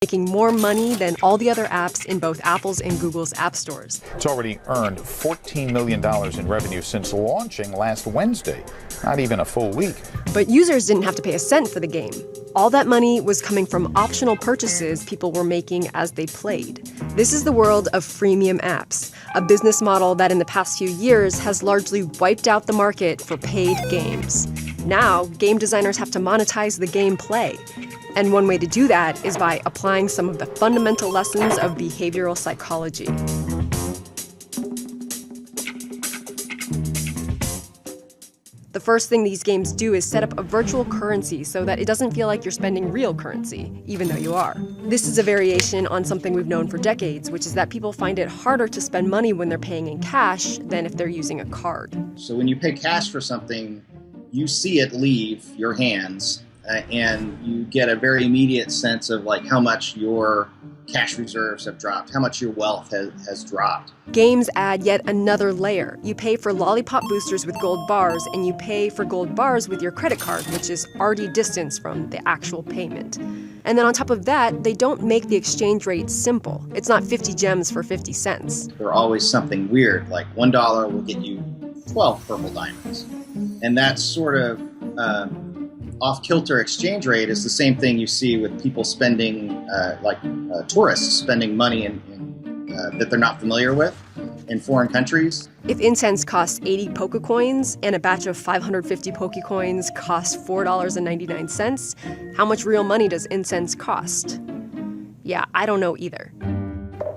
making more money than all the other apps in both Apple's and Google's app stores. It's already earned $14 million in revenue since launching last Wednesday. Not even a full week. But users didn't have to pay a cent for the game. All that money was coming from optional purchases people were making as they played. This is the world of freemium apps, a business model that in the past few years has largely wiped out the market for paid games. Now, game designers have to monetize the gameplay. And one way to do that is by applying some of the fundamental lessons of behavioral psychology. The first thing these games do is set up a virtual currency so that it doesn't feel like you're spending real currency, even though you are. This is a variation on something we've known for decades, which is that people find it harder to spend money when they're paying in cash than if they're using a card. So when you pay cash for something, you see it leave your hands, and you get a very immediate sense of like how much your cash reserves have dropped, how much your wealth has dropped. Games add yet another layer. You pay for lollipop boosters with gold bars, and you pay for gold bars with your credit card, which is already distanced from the actual payment. And then on top of that, they don't make the exchange rate simple. It's not 50 gems for 50 cents. There's always something weird, like $1 will get you 12 purple diamonds. And that sort of off-kilter exchange rate is the same thing you see with people spending, tourists spending money that they're not familiar with in foreign countries. If incense costs 80 Pokecoins and a batch of 550 Pokecoins costs $4.99, how much real money does incense cost? Yeah, I don't know either.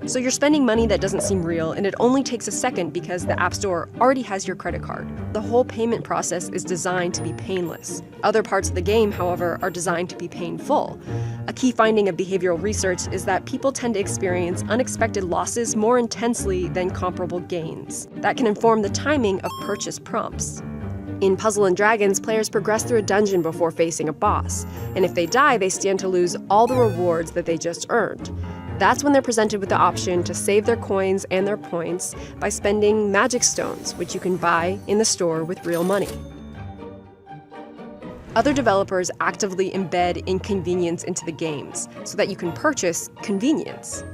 So you're spending money that doesn't seem real, and it only takes a second because the App Store already has your credit card. The whole payment process is designed to be painless. Other parts of the game, however, are designed to be painful. A key finding of behavioral research is that people tend to experience unexpected losses more intensely than comparable gains. That can inform the timing of purchase prompts. In Puzzle & Dragons, players progress through a dungeon before facing a boss, and if they die, they stand to lose all the rewards that they just earned. That's when they're presented with the option to save their coins and their points by spending magic stones, which you can buy in the store with real money. Other developers actively embed inconvenience into the games so that you can purchase convenience.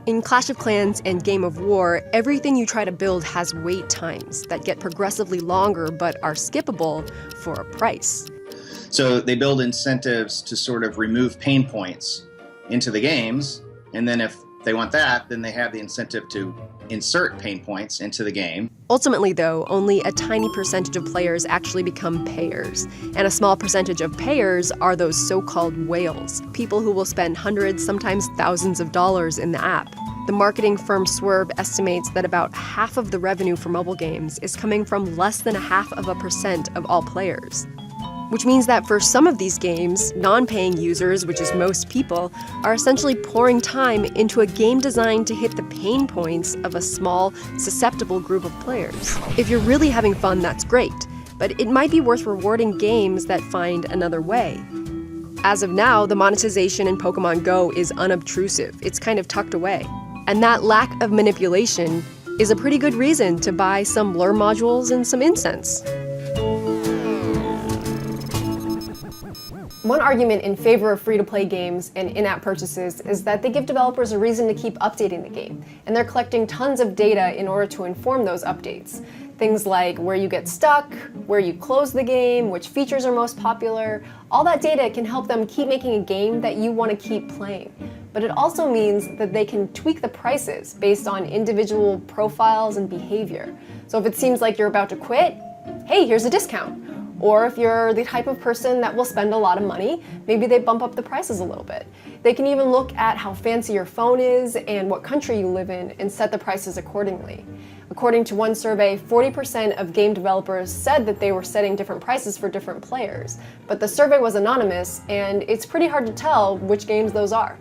In Clash of Clans and Game of War, everything you try to build has wait times that get progressively longer but are skippable for a price. So they build incentives to sort of remove pain points into the games. And then if they want that, then they have the incentive to insert pain points into the game. Ultimately, though, only a tiny percentage of players actually become payers. And a small percentage of payers are those so-called whales, people who will spend hundreds, sometimes thousands of dollars in the app. The marketing firm Swerve estimates that about half of the revenue for mobile games is coming from less than 0.5% of all players. Which means that for some of these games, non-paying users, which is most people, are essentially pouring time into a game designed to hit the pain points of a small, susceptible group of players. If you're really having fun, that's great, but it might be worth rewarding games that find another way. As of now, the monetization in Pokemon Go is unobtrusive. It's kind of tucked away. And that lack of manipulation is a pretty good reason to buy some lure modules and some incense. One argument in favor of free-to-play games and in-app purchases is that they give developers a reason to keep updating the game, and they're collecting tons of data in order to inform those updates. Things like where you get stuck, where you close the game, which features are most popular. All that data can help them keep making a game that you want to keep playing. But it also means that they can tweak the prices based on individual profiles and behavior. So if it seems like you're about to quit, hey, here's a discount. Or if you're the type of person that will spend a lot of money, maybe they bump up the prices a little bit. They can even look at how fancy your phone is and what country you live in and set the prices accordingly. According to one survey, 40% of game developers said that they were setting different prices for different players. But the survey was anonymous, and it's pretty hard to tell which games those are.